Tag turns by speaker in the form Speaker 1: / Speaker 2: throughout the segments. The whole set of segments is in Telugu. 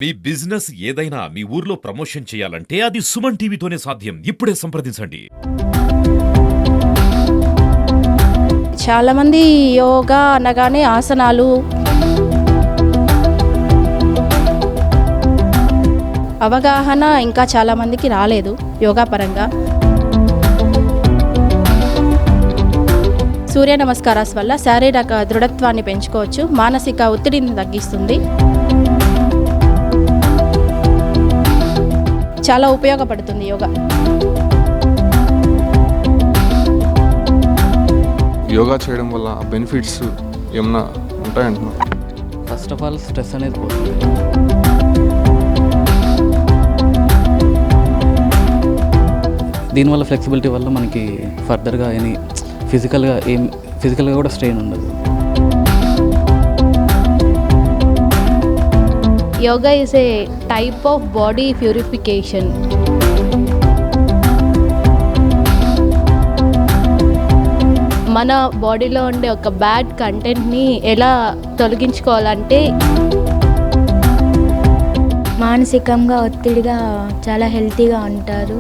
Speaker 1: మీ బిజినెస్ ఏదైనా మీ ఊర్లో ప్రమోషన్ చేయాలంటే అది సుమన్ టీవీతోనే సాధ్యం. ఇప్పుడే సంప్రదించండి.
Speaker 2: చాలా మంది యోగా అనగానే ఆసనాలు, అవగాహన ఇంకా చాలా మందికి రాలేదు యోగా పరంగా. సూర్య నమస్కారాస్ వల్ల శారీరక దృఢత్వాన్ని పెంచుకోవచ్చు, మానసిక ఒత్తిడిని తగ్గిస్తుంది, చాలా ఉపయోగపడుతుంది యోగా.
Speaker 3: యోగా చేయడం వల్ల బెనిఫిట్స్ ఏమన్నా ఉంటాయంటున్నారు?
Speaker 4: ఫస్ట్ ఆఫ్ ఆల్ స్ట్రెస్ అనేది పోతుంది. దీనివల్ల ఫ్లెక్సిబిలిటీ వల్ల మనకి ఫర్దర్గా ఫిజికల్గా కూడా స్ట్రెయిన్ ఉండదు.
Speaker 2: Yoga is a type of body purification. మన బాడీలో ఉండే ఒక బ్యాడ్ కంటెంట్ని ఎలా తొలగించుకోవాలంటే
Speaker 5: మానసికంగా ఒత్తిడిగా చాలా హెల్తీగా ఉంటారు.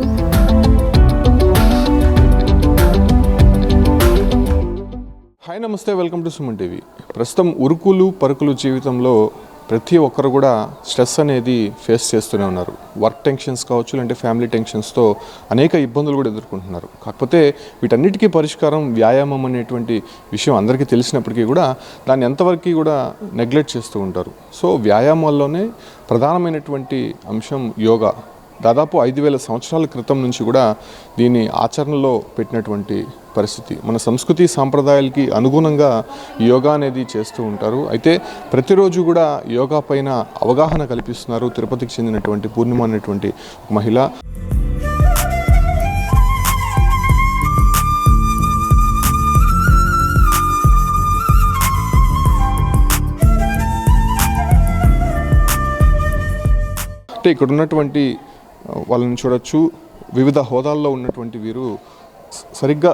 Speaker 3: హాయ్, నమస్తే, వెల్కమ్ టు సుమన్ టీవీ. ప్రస్తుతం ఉరుకులు పరుకులు జీవితంలో ప్రతి ఒక్కరు కూడా స్ట్రెస్ అనేది ఫేస్ చేస్తూనే ఉన్నారు. వర్క్ టెన్షన్స్ కావచ్చు, లేదంటే ఫ్యామిలీ టెన్షన్స్తో అనేక ఇబ్బందులు కూడా ఎదుర్కొంటున్నారు. కాకపోతే వీటన్నిటికీ పరిష్కారం వ్యాయామం అనేటువంటి విషయం అందరికీ తెలిసినప్పటికీ కూడా దాన్ని ఎంతవరకు కూడా నెగ్లెక్ట్ చేస్తూ ఉంటారు. సో వ్యాయామాల్లోనే ప్రధానమైనటువంటి అంశం యోగా. దాదాపు 5,000 సంవత్సరాల క్రితం నుంచి కూడా దీన్ని ఆచరణలో పెట్టినటువంటి పరిస్థితి. మన సంస్కృతి సాంప్రదాయాలకి అనుగుణంగా యోగా అనేది చేస్తూ ఉంటారు. అయితే ప్రతిరోజు కూడా యోగా పైన అవగాహన కల్పిస్తున్నారు తిరుపతికి చెందినటువంటి పూర్ణిమ అనేటువంటి మహిళ. అంటే ఇక్కడ ఉన్నటువంటి వాళ్ళని చూడొచ్చు. వివిధ హోదాల్లో ఉన్నటువంటి వీరు సరిగ్గా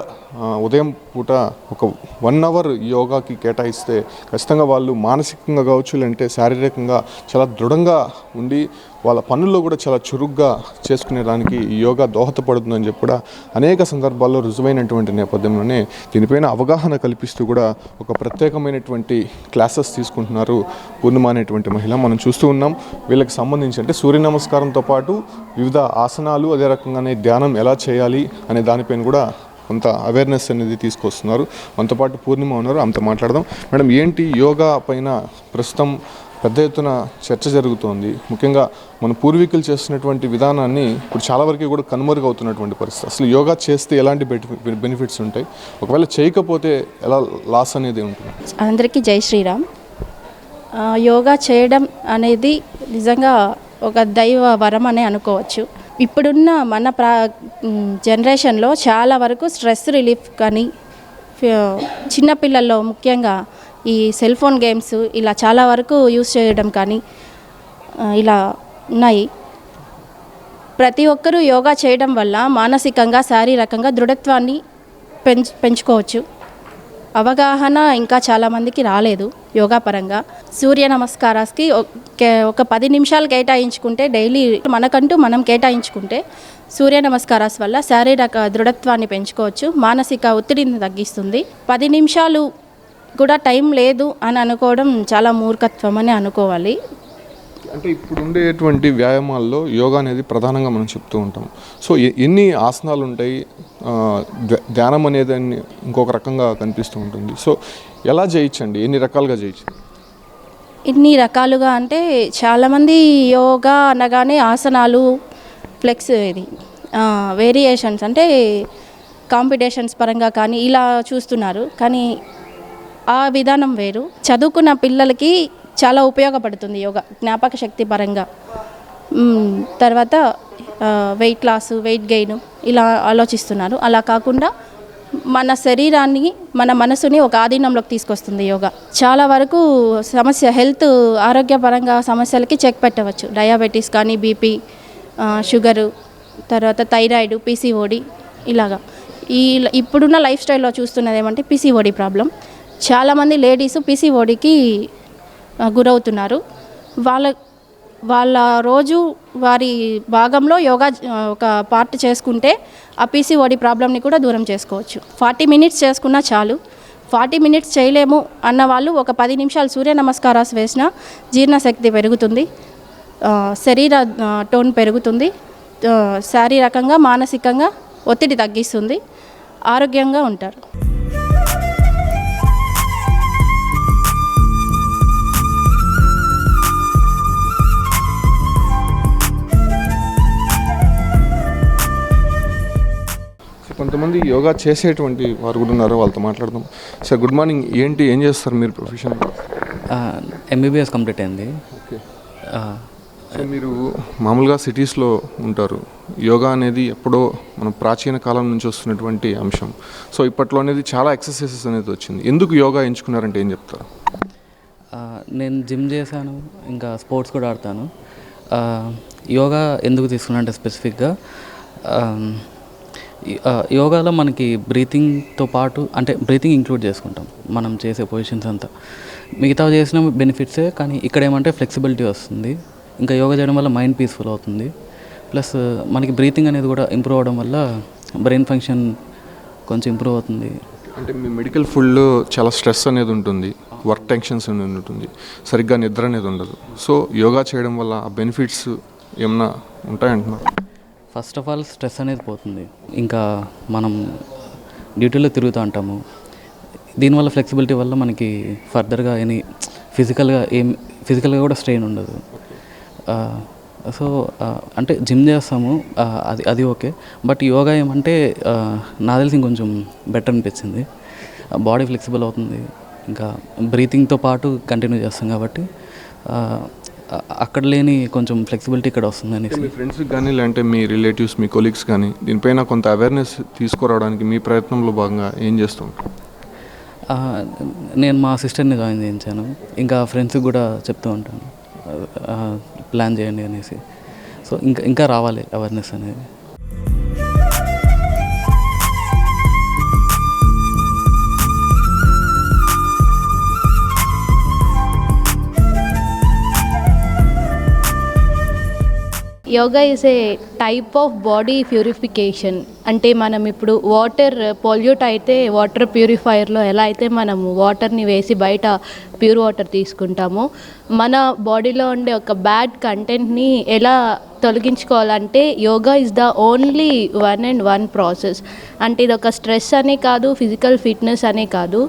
Speaker 3: ఉదయం పూట ఒక 1 అవర్ యోగాకి కేటాయిస్తే ఖచ్చితంగా వాళ్ళు మానసికంగా కావచ్చు, లేదంటే శారీరకంగా చాలా దృఢంగా ఉండి వాళ్ళ పనుల్లో కూడా చాలా చురుగ్గా చేసుకునేదానికి ఈ యోగా దోహదపడుతుందని చెప్పి కూడా అనేక సందర్భాల్లో రుజువైనటువంటి నేపథ్యంలోనే దీనిపైన అవగాహన కల్పిస్తూ కూడా ఒక ప్రత్యేకమైనటువంటి క్లాసెస్ తీసుకుంటున్నారు పూర్ణిమ అనేటువంటి మహిళ. మనం చూస్తూ ఉన్నాం. వీళ్ళకి సంబంధించి అంటే సూర్య నమస్కారంతో పాటు వివిధ ఆసనాలు, అదే రకంగానే ధ్యానం ఎలా చేయాలి అనే దానిపైన కూడా కొంత అవేర్నెస్ అనేది తీసుకొస్తున్నారు. మనతో పాటు పూర్ణిమ ఉన్నారు, ఆమెతో మాట్లాడదాం. మేడం, ఏంటి యోగా పైన ప్రస్తుతం పెద్ద ఎత్తున చర్చ జరుగుతోంది. ముఖ్యంగా మన పూర్వీకులు చేస్తున్నటువంటి విధానాన్ని ఇప్పుడు చాలా వరకు కూడా కనుమరుగవుతున్నటువంటి పరిస్థితి. అసలు యోగా చేస్తే ఎలాంటి బెనిఫిట్స్ ఉంటాయి, ఒకవేళ చేయకపోతే ఎలా లాస్ అనేది ఉంటుంది?
Speaker 2: అందరికీ జై శ్రీరామ్. యోగా చేయడం అనేది నిజంగా ఒక దైవ వరం అనే అనుకోవచ్చు. ఇప్పుడున్న మన జనరేషన్లో చాలా వరకు స్ట్రెస్ రిలీఫ్ కానీ, చిన్నపిల్లల్లో ముఖ్యంగా ఈ సెల్ ఫోన్ గేమ్స్ ఇలా చాలా వరకు యూస్ చేయడం కానీ ఇలా ఉన్నాయి. ప్రతి ఒక్కరూ యోగా చేయడం వల్ల మానసికంగా, శారీరకంగా దృఢత్వాన్ని పెంచుకోవచ్చు. అవగాహన ఇంకా చాలామందికి రాలేదు యోగా పరంగా. సూర్య నమస్కారాస్కి ఒక 10 నిమిషాలు కేటాయించుకుంటే డైలీ మనం కేటాయించుకుంటే సూర్య నమస్కారాస్ వల్ల శారీరక దృఢత్వాన్ని పెంచుకోవచ్చు, మానసిక ఒత్తిడిని తగ్గిస్తుంది. 10 నిమిషాలు కూడా టైం లేదు అని అనుకోవడం చాలా మూర్ఖత్వం అని అనుకోవాలి.
Speaker 3: అంటే ఇప్పుడు ఉండేటువంటి వ్యాయామాల్లో యోగా అనేది ప్రధానంగా మనం చెప్తూ ఉంటాం. సో ఎన్ని ఆసనాలు ఉంటాయి, ధ్యానం అనేది ఇంకొక రకంగా కనిపిస్తూ ఉంటుంది. సో ఎలా చేయొచ్చండి, ఎన్ని రకాలుగా చేయొచ్చు?
Speaker 2: ఇన్ని రకాలుగా అంటే చాలామంది యోగా అనగానే ఆసనాలు, వేరియేషన్స్ అంటే కాంపిటీషన్స్ పరంగా కానీ ఇలా చూస్తున్నారు. కానీ ఆ విధానం వేరు. చదువుకున్న పిల్లలకి చాలా ఉపయోగపడుతుంది యోగా, జ్ఞాపక శక్తి పరంగా. తర్వాత వెయిట్ లాస్, వెయిట్ గెయిన్ ఇలా ఆలోచిస్తున్నారు. అలా కాకుండా మన శరీరాన్ని, మన మనసుని ఒక ఆధీనంలోకి తీసుకొస్తుంది యోగా. చాలా వరకు హెల్త్ ఆరోగ్యపరంగా సమస్యలకి చెక్ పెట్టవచ్చు. డయాబెటీస్ కానీ, బీపీ, షుగరు, తర్వాత థైరాయిడ్, పీసీఓడి ఇలాగా. ఇప్పుడున్న లైఫ్ స్టైల్లో చూస్తున్నది ఏమంటే పీసీఓడి ప్రాబ్లం. చాలామంది లేడీస్ పీసీఓడికి గురవుతున్నారు. వాళ్ళ రోజు వారి భాగంలో యోగా ఒక పార్ట్ చేసుకుంటే ఆ పీసీఓడి ప్రాబ్లమ్ని కూడా దూరం చేసుకోవచ్చు. 40 మినిట్స్ చేసుకున్నా చాలు. 40 మినిట్స్ చేయలేము అన్న వాళ్ళు ఒక 10 నిమిషాలు సూర్య నమస్కారాలు వేసినా జీర్ణశక్తి పెరుగుతుంది, శరీర టోన్ పెరుగుతుంది, శారీరకంగా మానసికంగా ఒత్తిడి తగ్గిస్తుంది, ఆరోగ్యంగా ఉంటారు.
Speaker 3: కొంతమంది యోగా చేసేటువంటి వారు కూడా ఉన్నారు, వాళ్ళతో మాట్లాడదాం. Sir good morning. ఏం చేస్తారు మీరు ప్రొఫెషన్?
Speaker 4: ఎంబీబీఎస్ కంప్లీట్ అయింది.
Speaker 3: ఓకే. సో మీరు మామూలుగా సిటీస్లో ఉంటారు. యోగా అనేది ఎప్పుడో మన ప్రాచీన కాలం నుంచి వస్తున్నటువంటి అంశం. సో ఇప్పట్లో అనేది చాలా ఎక్సర్సైజెస్ అనేది వచ్చింది. ఎందుకు యోగా ఎంచుకున్నారంటే ఏం చెప్తారు?
Speaker 4: నేను జిమ్ చేశాను, ఇంకా స్పోర్ట్స్ కూడా ఆడతాను. యోగా ఎందుకు తీసుకున్నా అంటే స్పెసిఫిక్గా యోగాలో మనకి బ్రీతింగ్తో పాటు అంటే బ్రీతింగ్ ఇంక్లూడ్ చేసుకుంటాం మనం చేసే పొజిషన్స్ అంతా. మిగతా చేసిన బెనిఫిట్సే, కానీ ఇక్కడ ఏమంటే ఫ్లెక్సిబిలిటీ వస్తుంది. ఇంకా యోగా చేయడం వల్ల మైండ్ పీస్ఫుల్ అవుతుంది. ప్లస్ మనకి బ్రీతింగ్ అనేది కూడా ఇంప్రూవ్ అవడం వల్ల బ్రెయిన్ ఫంక్షన్ కొంచెం ఇంప్రూవ్ అవుతుంది.
Speaker 3: అంటే మీ మెడికల్ ఫీల్డ్లో చాలా స్ట్రెస్ అనేది ఉంటుంది, వర్క్ టెన్షన్స్ అనేది ఉంటుంది, సరిగ్గా నిద్ర అనేది ఉండదు. సో యోగా చేయడం వల్ల ఆ బెనిఫిట్స్ ఏమన్నా ఉంటాయంటున్నారు?
Speaker 4: ఫస్ట్ ఆఫ్ ఆల్ స్ట్రెస్ అనేది పోతుంది. ఇంకా మనం డ్యూటీలో తిరుగుతూ ఉంటాము. దీనివల్ల ఫ్లెక్సిబిలిటీ వల్ల మనకి ఫర్దర్గా ఫిజికల్గా కూడా స్ట్రెయిన్ ఉండదు. సో అంటే జిమ్ చేస్తాము, అది ఓకే. బట్ యోగా ఏమంటే నాకు తెలిసి ఇంకొంచెం బెటర్ అనిపించింది. బాడీ ఫ్లెక్సిబుల్ అవుతుంది, ఇంకా బ్రీతింగ్తో పాటు కంటిన్యూ చేస్తాం కాబట్టి అక్కడ లేని కొంచెం ఫ్లెక్సిబిలిటీ ఇక్కడ వస్తుంది అనేసి.
Speaker 3: మీ ఫ్రెండ్స్కి కానీ లేదంటే మీ రిలేటివ్స్, మీ కొలీగ్స్ కానీ దీనిపైన కొంత అవేర్నెస్ తీసుకురావడానికి మీ ప్రయత్నంలో భాగంగా ఏం చేస్తుంటారు?
Speaker 4: నేను మా సిస్టర్ని జాయిన్ చేయించాను, ఇంకా ఫ్రెండ్స్కి కూడా చెప్తూ ఉంటాను ప్లాన్ చేయండి అనేసి. సో ఇంకా రావాలి అవేర్నెస్ అనేది.
Speaker 6: Yoga is a type of body purification. అంటే మనం ఇప్పుడు వాటర్ పొల్యూట్ అయితే వాటర్ ప్యూరిఫైయర్లో ఎలా అయితే మనం వాటర్ని వేసి బయట ప్యూర్ వాటర్ తీసుకుంటామో, మన బాడీలో ఉండే ఒక బ్యాడ్ కంటెంట్ని ఎలా తొలగించుకోవాలంటే yoga is the only one process. అంటే ఇది ఒక స్ట్రెస్ అనే కాదు, ఫిజికల్ ఫిట్నెస్ అనే కాదు.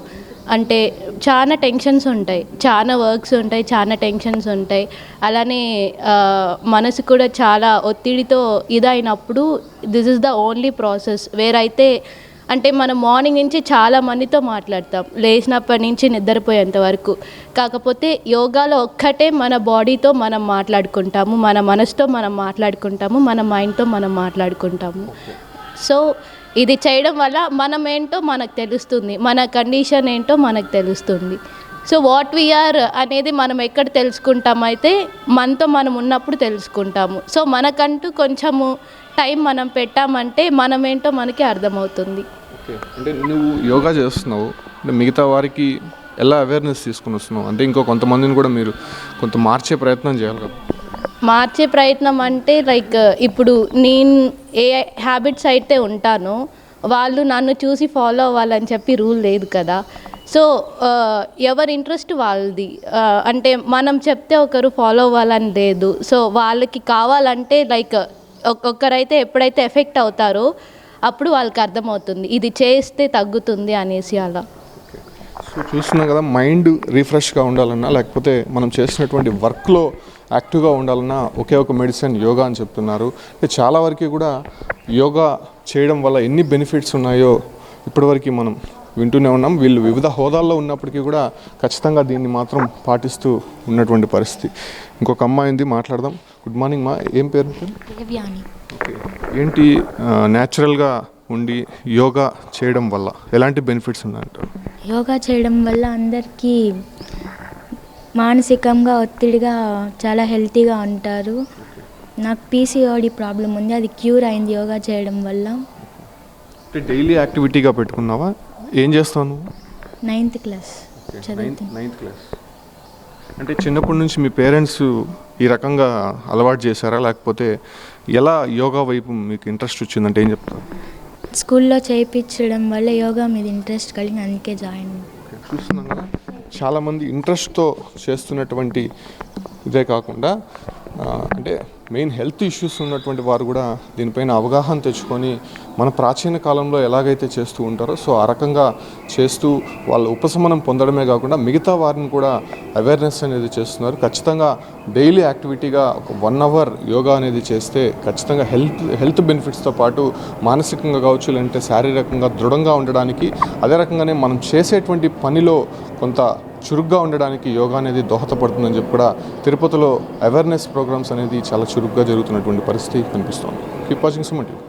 Speaker 6: అంటే చాలా టెన్షన్స్ ఉంటాయి, చాలా వర్క్స్ ఉంటాయి, చాలా టెన్షన్స్ ఉంటాయి. అలానే మనసు కూడా చాలా ఒత్తిడితో ఇదైనప్పుడు this is the only process. వేరైతే అంటే మనం మార్నింగ్ నుంచి చాలా మందితో మాట్లాడతాం, లేచినప్పటి నుంచి నిద్రపోయేంత వరకు. కాకపోతే యోగాలో ఒక్కటే మన బాడీతో మనం మాట్లాడుకుంటాము, మన మనసుతో మనం మాట్లాడుకుంటాము, మన మైండ్తో మనం మాట్లాడుకుంటాము. సో ఇది చేయడం వల్ల మనం ఏంటో మనకు తెలుస్తుంది, మన కండిషన్ ఏంటో మనకు తెలుస్తుంది. సో వాట్ వీఆర్ అనేది మనం ఎక్కడ తెలుసుకుంటామైతే మనతో మనం ఉన్నప్పుడు తెలుసుకుంటాము. సో మనకంటూ కొంచెము టైం మనం పెట్టామంటే మనం ఏంటో మనకి అర్థమవుతుంది.
Speaker 3: ఓకే. అంటే నువ్వు యోగా చేస్తున్నావు, అంటే మిగతా వారికి ఎలా అవేర్నెస్ తీసుకుని వస్తున్నావు? అంటే ఇంకో కొంతమందిని కూడా మీరు కొంత మార్చే ప్రయత్నం చేయాలి కదా?
Speaker 6: మార్చే ప్రయత్నం అంటే లైక్ ఇప్పుడు నేను ఏ హ్యాబిట్స్ అయితే ఉంటానో వాళ్ళు నన్ను చూసి ఫాలో అవ్వాలని చెప్పి రూల్ లేదు కదా. సో ఎవరి ఇంట్రెస్ట్ వాళ్ళది. అంటే మనం చెప్తే ఒకరు ఫాలో అవ్వాలని లేదు. సో వాళ్ళకి కావాలంటే లైక్ ఒక్కొక్కరైతే ఎప్పుడైతే ఎఫెక్ట్ అవుతారో అప్పుడు వాళ్ళకి అర్థమవుతుంది ఇది చేస్తే తగ్గుతుంది అనేసి. అలా
Speaker 3: సో చూస్తున్నాం కదా, మైండ్ రిఫ్రెష్గా ఉండాలన్నా లేకపోతే మనం చేసినటువంటి వర్క్లో యాక్టివ్గా ఉండాలన్నా ఒకే ఒక మెడిసిన్ యోగా అని చెప్తున్నారు. అంటే చాలా వరకు కూడా యోగా చేయడం వల్ల ఎన్ని బెనిఫిట్స్ ఉన్నాయో ఇప్పటివరకు మనం వింటూనే ఉన్నాం. వీళ్ళు వివిధ హోదాల్లో ఉన్నప్పటికీ కూడా ఖచ్చితంగా దీన్ని మాత్రం పాటిస్తూ ఉన్నటువంటి పరిస్థితి. ఇంకొక అమ్మాయి ఉంది, మాట్లాడదాం. గుడ్ మార్నింగ్ మా, ఏం పేరు? ఓకే. ఏంటి న్యాచురల్గా ఉండి యోగా చేయడం వల్ల ఎలాంటి బెనిఫిట్స్ ఉన్నాయంటారు?
Speaker 5: యోగా చేయడం వల్ల అందరికీ మానసికంగా ఒత్తిడిగా చాలా హెల్తీగా ఉంటారు. నాకు పీసీఓడి ప్రాబ్లం ఉంది, అది క్యూర్ అయింది యోగా చేయడం వల్ల.
Speaker 3: అంటే డైలీ యాక్టివిటీగా పెట్టుకున్నావా? ఏం చేస్తావు?
Speaker 5: 9th క్లాస్ చదువుతాను.
Speaker 3: 9th class. అంటే చిన్నప్పటి నుంచి మీ పేరెంట్స్ ఈ రకంగా అలవాటు చేశారా, లేకపోతే ఎలా యోగా వైపు మీకు ఇంట్రెస్ట్ వచ్చిందంటే ఏం చెప్తారు?
Speaker 5: స్కూల్లో చేయించడం వల్ల యోగా మీద ఇంట్రెస్ట్ కలిగి అందుకే జాయిన్
Speaker 3: చూస్తున్నాం కదా, చాలామంది ఇంట్రెస్ట్తో చేస్తున్నటువంటి ఇదే కాకుండా అంటే మెయిన్ హెల్త్ ఇష్యూస్ ఉన్నటువంటి వారు కూడా దీనిపైన అవగాహన తెచ్చుకొని మన ప్రాచీన కాలంలో ఎలాగైతే చేస్తూ ఉంటారో సో ఆ రకంగా చేస్తూ వాళ్ళ ఉపశమనం పొందడమే కాకుండా మిగతా వారిని కూడా అవేర్నెస్ అనేది చేస్తున్నారు. ఖచ్చితంగా డైలీ యాక్టివిటీగా ఒక 1 అవర్ యోగా అనేది చేస్తే ఖచ్చితంగా హెల్త్ బెనిఫిట్స్తో పాటు మానసికంగా కావచ్చు, లేదంటే శారీరకంగా దృఢంగా ఉండడానికి, అదే రకంగానే మనం చేసేటువంటి పనిలో కొంత చురుగ్గా ఉండడానికి యోగా అనేది దోహదపడుతుందని చెప్పి కూడా తిరుపతిలో అవేర్నెస్ ప్రోగ్రామ్స్ అనేది చాలా చురుగ్గా జరుగుతున్నటువంటి పరిస్థితి కనిపిస్తోంది. Keep watching Suman TV.